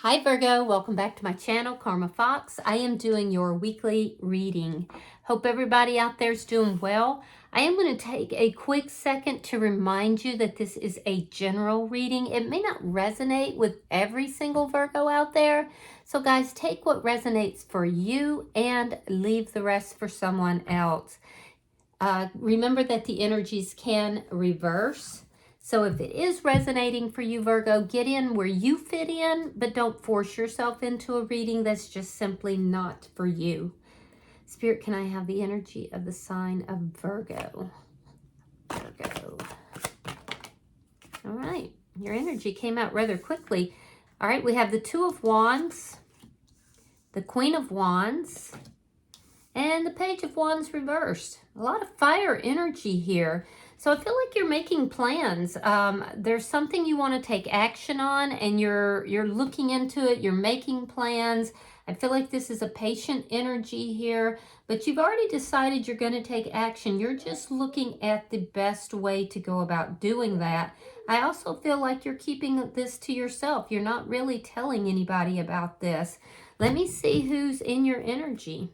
Hi Virgo, welcome back to my channel, Karma Fox. I am doing your weekly reading. Hope everybody out there is doing well. I am going to take a quick second to remind you that this is a general reading. It may not resonate with every single Virgo out there. So guys, take what resonates for you and leave the rest for someone else. Remember that the energies can reverse. So if it is resonating for you, Virgo, get in where you fit in, but don't force yourself into a reading that's just simply not for you. Spirit, can I have the energy of the sign of Virgo? Virgo. All right. Your energy came out rather quickly. All right. We have the Two of Wands, the Queen of Wands, and the Page of Wands reversed. A lot of fire energy here. So I feel like you're making plans. There's something you want to take action on, and you're looking into it. You're making plans. I feel like this is a patient energy here, but you've already decided you're going to take action. You're just looking at the best way to go about doing that. I also feel like you're keeping this to yourself. You're not really telling anybody about this. Let me see who's in your energy.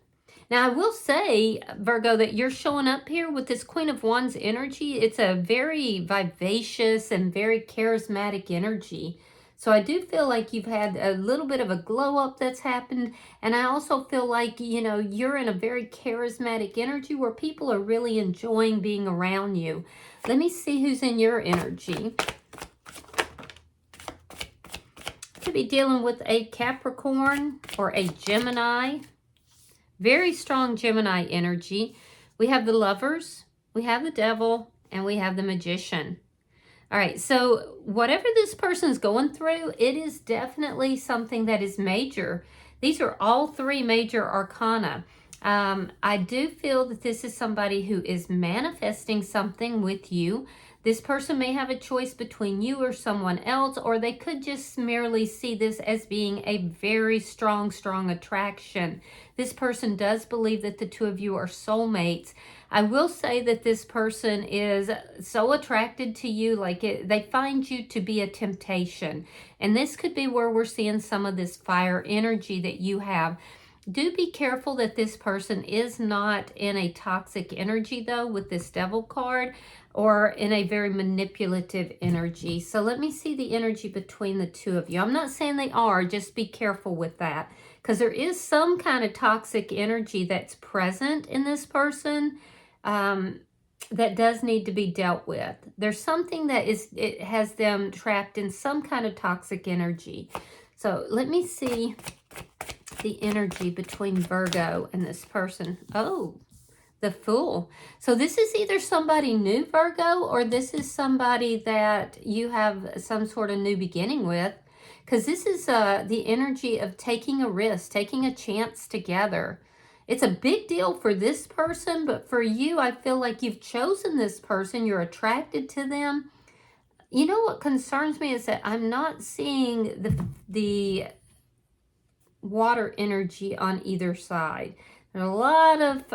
Now, I will say, Virgo, that you're showing up here with this Queen of Wands energy. It's a very vivacious and very charismatic energy. So I do feel like you've had a little bit of a glow up that's happened. And I also feel like, you know, you're in a very charismatic energy where people are really enjoying being around you. Let me see who's in your energy. Could be dealing with a Capricorn or a Gemini. Very strong Gemini energy. We have the Lovers, we have the Devil, and we have the Magician. All right, so whatever this person's going through, it is definitely something that is major. These are all three major arcana. I do feel that this is somebody who is manifesting something with you. This person may have a choice between you or someone else, or they could just merely see this as being a very strong attraction. This person does believe that the two of you are soulmates. I will say that this person is so attracted to you, like they find you to be a temptation. And this could be where we're seeing some of this fire energy that you have. Do be careful that this person is not in a toxic energy, though, with this Devil card, or in a very manipulative energy. So let me see the energy between the two of you. I'm not saying they are, just be careful with that, because there is some kind of toxic energy that's present in this person that does need to be dealt with. There's something that it has them trapped in some kind of toxic energy. So let me see the energy between Virgo and this person. Oh, the Fool. So this is either somebody new, Virgo, or this is somebody that you have some sort of new beginning with, because this is the energy of taking a risk, taking a chance together. It's a big deal for this person, but for you, I feel like you've chosen this person. You're attracted to them. You know what concerns me is that I'm not seeing the water energy on either side. There's a lot of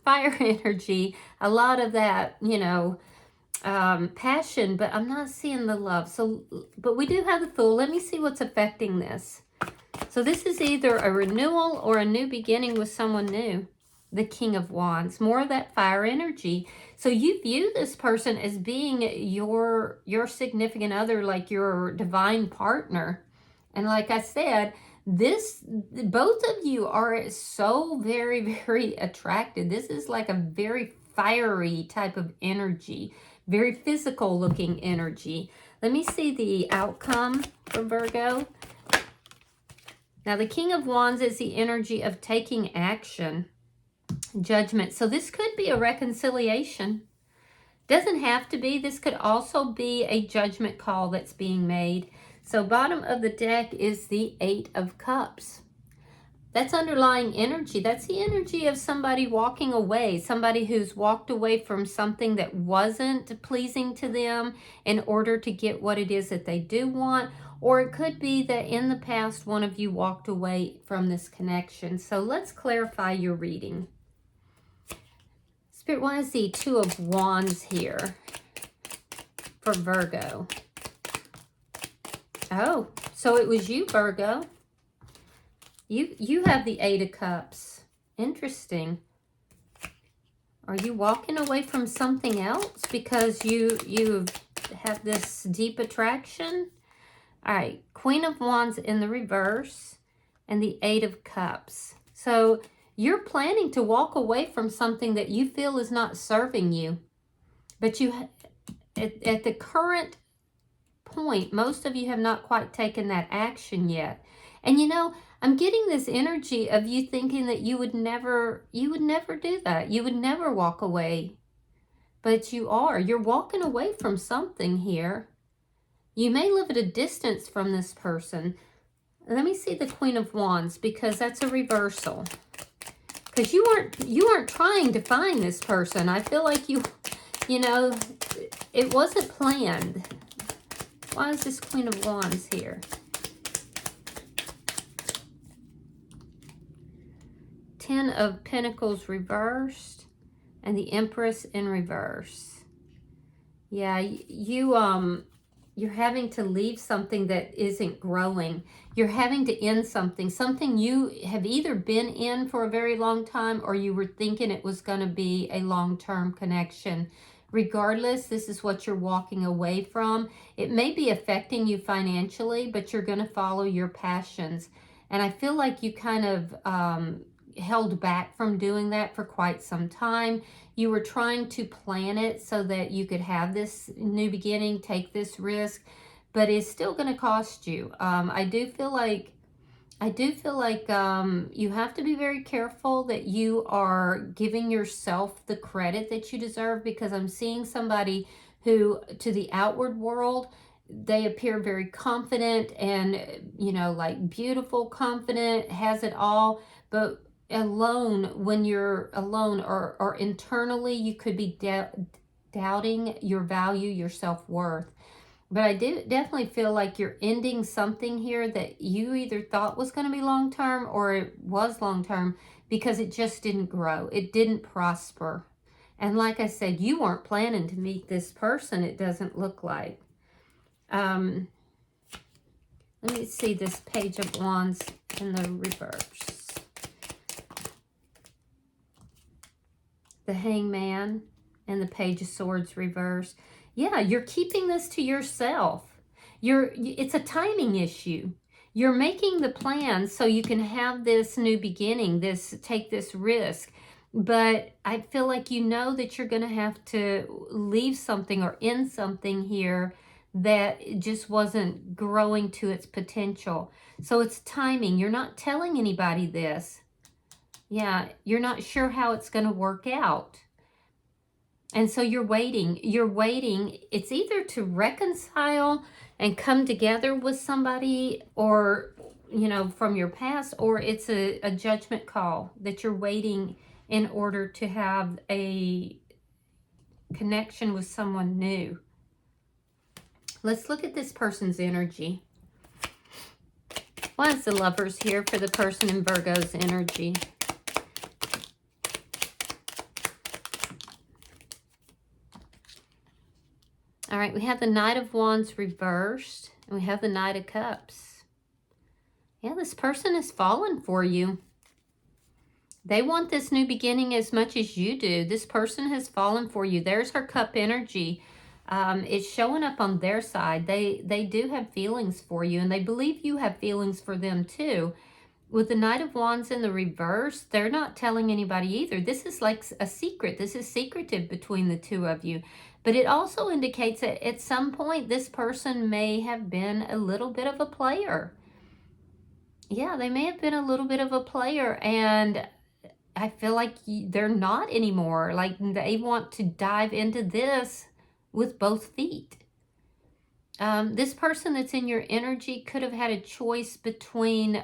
fire energy, a lot of that, you know, passion, but I'm not seeing the love. So, but we do have the Fool. Let me see what's affecting this. So this is either a renewal or a new beginning with someone new. The King of Wands, more of that fire energy. So you view this person as being your significant other, like your divine partner. And like I said, both of you are so very attracted. This is like a very fiery type of energy, very physical looking energy. Let me see the outcome for Virgo. Now the King of Wands is the energy of taking action, Judgment. So this could be a reconciliation. Doesn't have to be. This could also be a judgment call that's being made. So bottom of the deck is the Eight of Cups. That's underlying energy. That's the energy of somebody walking away, somebody who's walked away from something that wasn't pleasing to them in order to get what it is that they do want. Or it could be that in the past, one of you walked away from this connection. So let's clarify your reading. Spirit, why is the Two of Wands here for Virgo? Oh, so it was you, Virgo. You have the Eight of Cups. Interesting. Are you walking away from something else because you have this deep attraction? All right, Queen of Wands in the reverse and the Eight of Cups. So you're planning to walk away from something that you feel is not serving you. But you, at the current point, most of you have not quite taken that action yet. And you know, I'm getting this energy of you thinking that you would never do that. You would never walk away. But you are. You're walking away from something here. You may live at a distance from this person. Let me see the Queen of Wands, because that's a reversal. Because you aren't trying to find this person. I feel like you know, it wasn't planned. Why is this Queen of Wands here? Ten of Pentacles reversed and the Empress in reverse. Yeah, you're having to leave something that isn't growing. You're having to end something you have either been in for a very long time, or you were thinking it was going to be a long-term connection. Regardless, this is what you're walking away from. It may be affecting you financially, but you're going to follow your passions. And I feel like you kind of held back from doing that for quite some time. You were trying to plan it so that you could have this new beginning, take this risk, but it's still going to cost you. I do feel like you have to be very careful that you are giving yourself the credit that you deserve, because I'm seeing somebody who, to the outward world, they appear very confident and, you know, like beautiful, confident, has it all, but alone, when you're alone or internally, you could be doubting your value, your self-worth. But I do definitely feel like you're ending something here that you either thought was going to be long-term or it was long-term, because it just didn't grow. It didn't prosper. And like I said, you weren't planning to meet this person, it doesn't look like. Let me see this Page of Wands in the reverse. The Hangman and the Page of Swords reverse. Yeah, you're keeping this to yourself. It's a timing issue. You're making the plans so you can have this new beginning, take this risk. But I feel like you know that you're going to have to leave something or end something here that just wasn't growing to its potential. So it's timing. You're not telling anybody this. Yeah, you're not sure how it's going to work out. And so you're waiting. It's either to reconcile and come together with somebody, or, you know, from your past, or it's a judgment call that you're waiting in order to have a connection with someone new. Let's look at this person's energy. Why is the Lovers here for the person in Virgo's energy? All right, we have the Knight of Wands reversed, and we have the Knight of Cups. Yeah, this person has fallen for you. They want this new beginning as much as you do. This person has fallen for you. There's her cup energy. It's showing up on their side. They do have feelings for you, and they believe you have feelings for them too. With the Knight of Wands in the reverse, they're not telling anybody either. This is like a secret. This is secretive between the two of you. But it also indicates that at some point, this person may have been a little bit of a player. Yeah, they may have been a little bit of a player, and I feel like they're not anymore. Like, they want to dive into this with both feet. This person that's in your energy could have had a choice between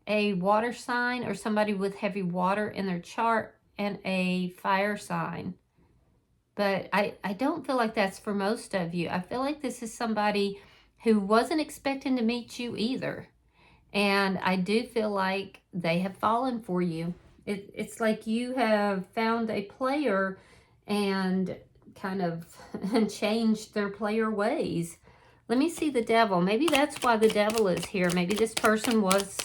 a water sign or somebody with heavy water in their chart and a fire sign. But I don't feel like that's for most of you. I feel like this is somebody who wasn't expecting to meet you either. And I do feel like they have fallen for you. It's like you have found a player and kind of changed their player ways. Let me see the devil. Maybe that's why the devil is here. Maybe this person was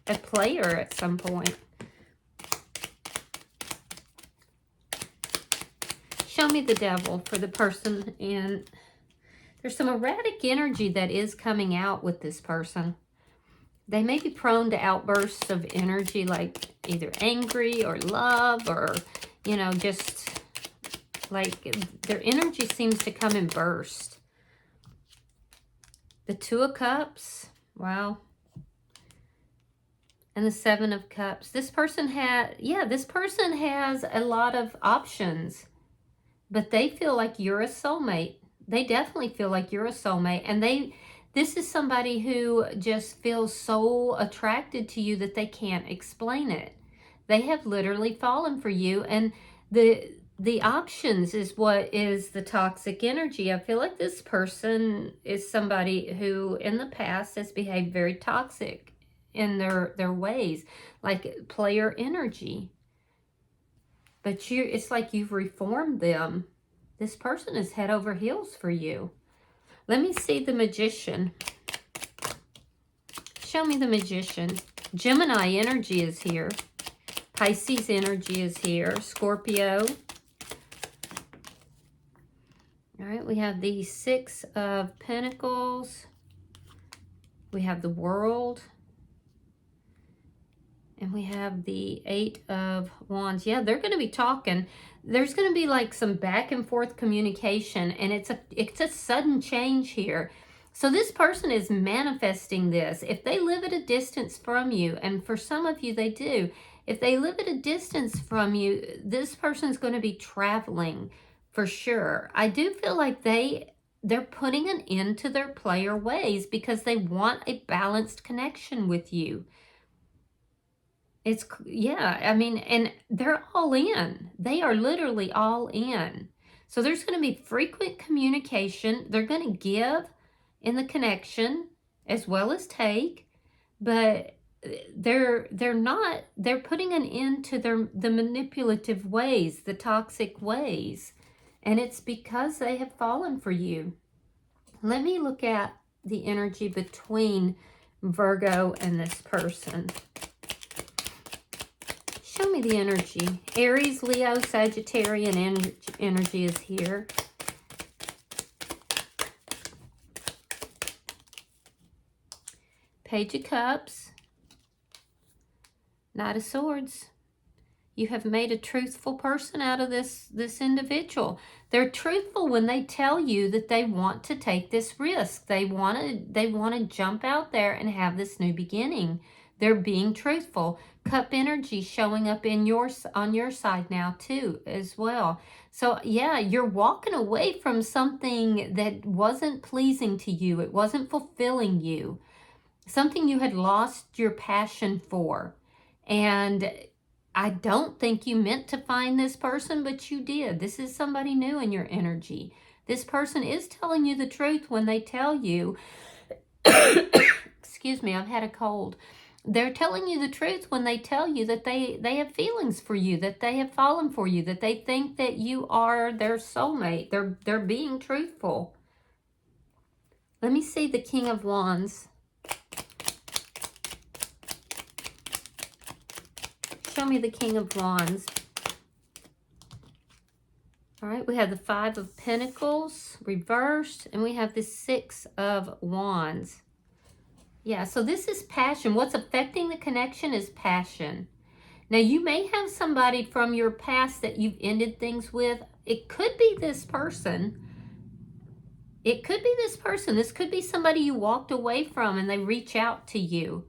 a player at some point. Show me the devil for the person. And there's some erratic energy that is coming out with this person. They may be prone to outbursts of energy, like either angry or love, or, you know, just like their energy seems to come in bursts. The Two of Cups. Wow. And the Seven of Cups. This person this person has a lot of options, but they feel like you're a soulmate. They definitely feel like you're a soulmate. And this is somebody who just feels so attracted to you that they can't explain it. They have literally fallen for you. And the options is what is the toxic energy. I feel like this person is somebody who in the past has behaved very toxic in their ways, like player energy. But it's like you've reformed them. This person is head over heels for you. Let me see the Magician. Show me the Magician. Gemini energy is here. Pisces energy is here. Scorpio. All right, we have the Six of Pentacles. We have the World. And we have the Eight of Wands. Yeah, they're going to be talking. There's going to be like some back and forth communication. And it's a sudden change here. So this person is manifesting this. If they live at a distance from you, and for some of you they do, if they live at a distance from you, this person's going to be traveling for sure. I do feel like they're putting an end to their player ways because they want a balanced connection with you. I mean, and they're all in. They are literally all in. So there's going to be frequent communication. They're going to give in the connection as well as take, but they're putting an end to the manipulative ways, the toxic ways. And it's because they have fallen for you. Let me look at the energy between Virgo and this person. Show me the energy. Aries, Leo, Sagittarian energy is here. Page of Cups. Knight of Swords. You have made a truthful person out of this individual. They're truthful when they tell you that they want to take this risk. They want to jump out there and have this new beginning. They're being truthful. Cup energy showing up on your side now too as well. So yeah, you're walking away from something that wasn't pleasing to you. It wasn't fulfilling you. Something you had lost your passion for. And I don't think you meant to find this person, but you did. This is somebody new in your energy. This person is telling you the truth when they tell you, excuse me, I've had a cold. They're telling you the truth when they tell you that they have feelings for you, that they have fallen for you, that they think that you are their soulmate. They're being truthful. Let me see the King of Wands. Show me the King of Wands. All right, we have the Five of Pentacles reversed, and we have the Six of Wands. Yeah, so this is passion. What's affecting the connection is passion. Now, you may have somebody from your past that you've ended things with. It could be this person. It could be this person. This could be somebody you walked away from and they reach out to you.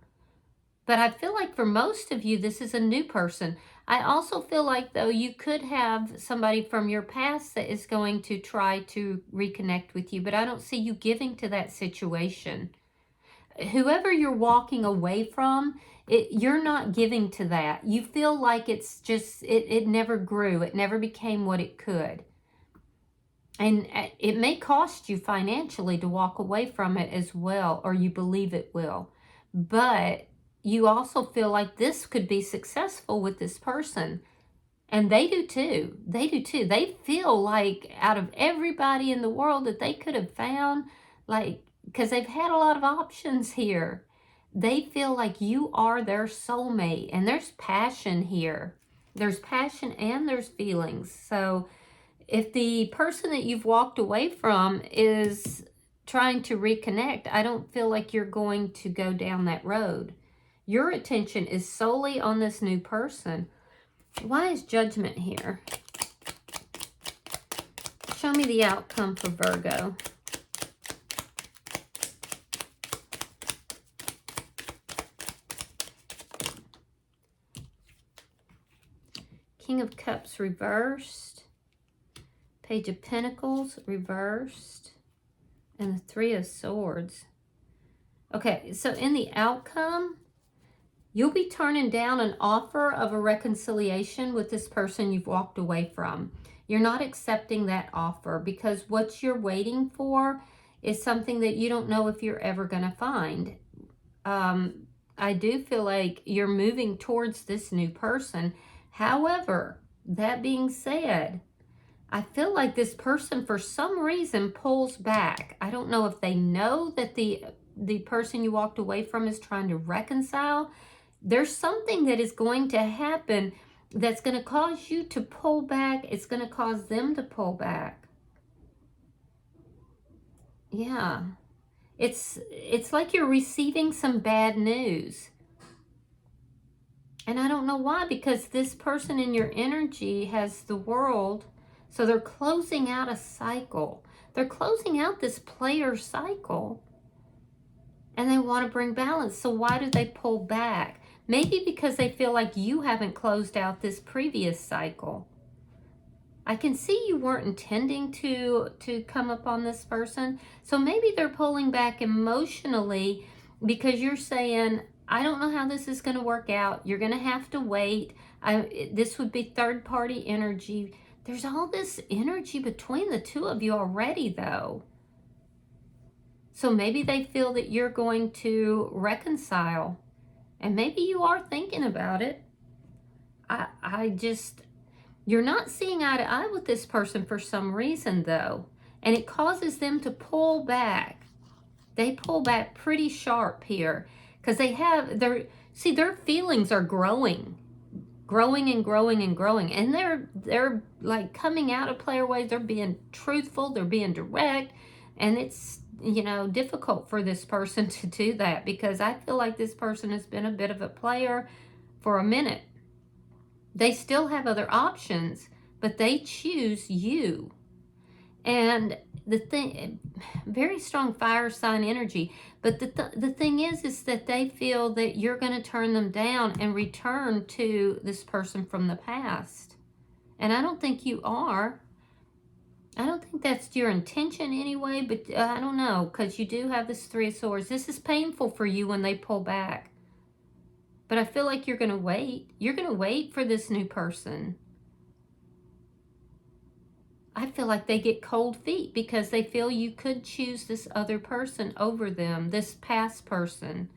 But I feel like for most of you, this is a new person. I also feel like, though, you could have somebody from your past that is going to try to reconnect with you, but I don't see you giving to that situation. Whoever you're walking away from, you're not giving to that. You feel like it's just, it never grew. It never became what it could. And it may cost you financially to walk away from it as well, or you believe it will. But you also feel like this could be successful with this person. And they do too. They do too. They feel like out of everybody in the world that they could have found, like because they've had a lot of options here. They feel like you are their soulmate, and there's passion here. There's passion and there's feelings. So if the person that you've walked away from is trying to reconnect, I don't feel like you're going to go down that road. Your attention is solely on this new person. Why is Judgment here? Show me the outcome for Virgo. King of Cups reversed. Page of Pentacles reversed. And the Three of Swords. Okay, so in the outcome, you'll be turning down an offer of a reconciliation with this person you've walked away from. You're not accepting that offer because what you're waiting for is something that you don't know if you're ever going to find. I do feel like you're moving towards this new person. However, that being said, I feel like this person for some reason pulls back. I don't know if they know that the person you walked away from is trying to reconcile. There's something that is going to happen that's going to cause you to pull back. It's going to cause them to pull back. Yeah. It's like you're receiving some bad news. And I don't know why, because this person in your energy has the World. So they're closing out a cycle. They're closing out this player cycle. And they want to bring balance. So why do they pull back? Maybe because they feel like you haven't closed out this previous cycle. I can see you weren't intending to come upon this person. So maybe they're pulling back emotionally because you're saying, I don't know how this is going to work out. You're going to have to wait. This would be third-party energy. There's all this energy between the two of you already, though. So maybe they feel that you're going to reconcile. And maybe you are thinking about it. You're not seeing eye to eye with this person for some reason, though. And it causes them to pull back. They pull back pretty sharp here. Because their feelings are growing. Growing and growing and growing. And they're like coming out of player ways. They're being truthful. They're being direct. And it's, difficult for this person to do that. Because I feel like this person has been a bit of a player for a minute. They still have other options, but they choose you. And the thing, very strong fire sign energy. But the thing is that they feel that you're going to turn them down and return to this person from the past. And I don't think you are. I don't think that's your intention anyway, but I don't know, because you do have this Three of Swords. This is painful for you when they pull back. But I feel like you're going to wait. You're going to wait for this new person. I feel like they get cold feet because they feel you could choose this other person over them, this past person.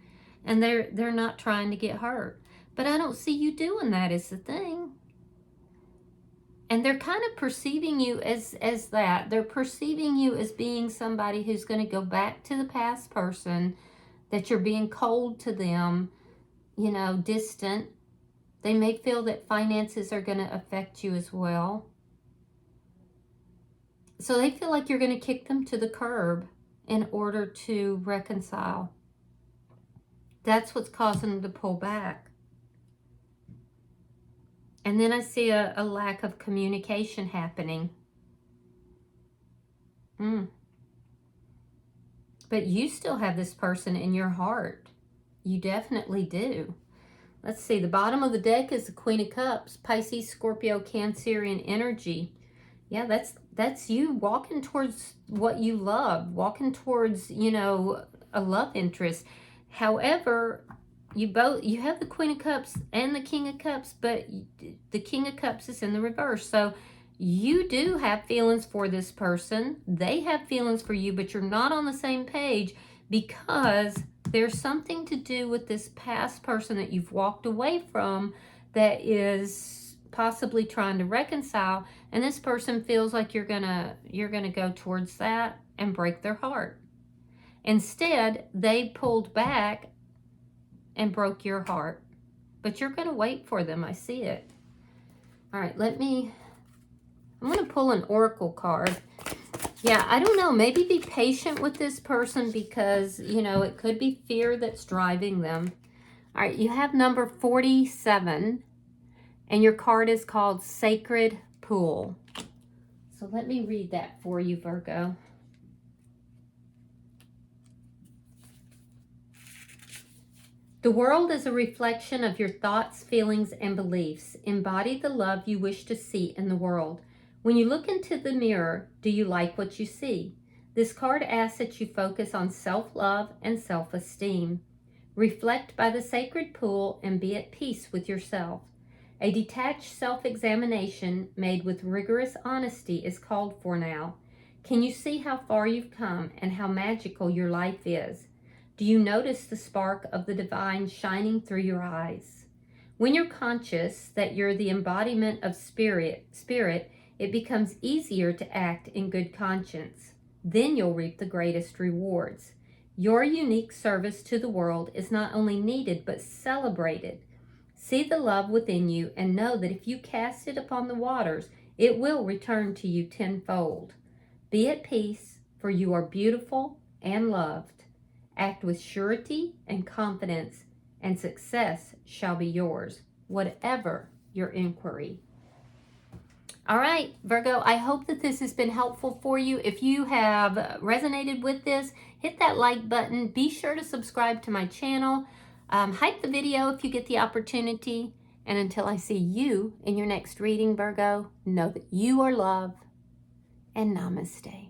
And they're not trying to get hurt. But I don't see you doing that is the thing. And they're kind of perceiving you as that. They're perceiving you as being somebody who's going to go back to the past person, that you're being cold to them, distant. They may feel that finances are going to affect you as well. So they feel like you're going to kick them to the curb in order to reconcile. That's what's causing them to pull back. And then I see a lack of communication happening. But you still have this person in your heart. You definitely do. Let's see. The bottom of the deck is the Queen of Cups. Pisces, Scorpio, Cancerian energy. Yeah, that's you walking towards what you love. Walking towards, a love interest. However, you have the Queen of Cups and the King of Cups, but the King of Cups is in the reverse. So you do have feelings for this person. They have feelings for you, but you're not on the same page because there's something to do with this past person that you've walked away from that is possibly trying to reconcile, and this person feels like you're gonna go towards that and break their heart. Instead, they pulled back and broke your heart. But you're going to wait for them. I see it. All right, I'm going to pull an oracle card. Yeah, I don't know. Maybe be patient with this person because, you know, it could be fear that's driving them. All right, you have number 47, and your card is called Sacred Pool. So let me read that for you, Virgo. The world is a reflection of your thoughts, feelings, and beliefs. Embody the love you wish to see in the world. When you look into the mirror, do you like what you see? This card asks that you focus on self-love and self-esteem. Reflect by the sacred pool and be at peace with yourself. A detached self-examination made with rigorous honesty is called for now. Can you see how far you've come and how magical your life is? Do you notice the spark of the divine shining through your eyes? When you're conscious that you're the embodiment of spirit, it becomes easier to act in good conscience. Then you'll reap the greatest rewards. Your unique service to the world is not only needed but celebrated. See the love within you and know that if you cast it upon the waters, it will return to you tenfold. Be at peace, for you are beautiful and loved. Act with surety and confidence, and success shall be yours, whatever your inquiry. All right, Virgo, I hope that this has been helpful for you. If you have resonated with this, hit that like button. Be sure to subscribe to my channel. Hype the video if you get the opportunity. And until I see you in your next reading, Virgo, know that you are loved, and namaste.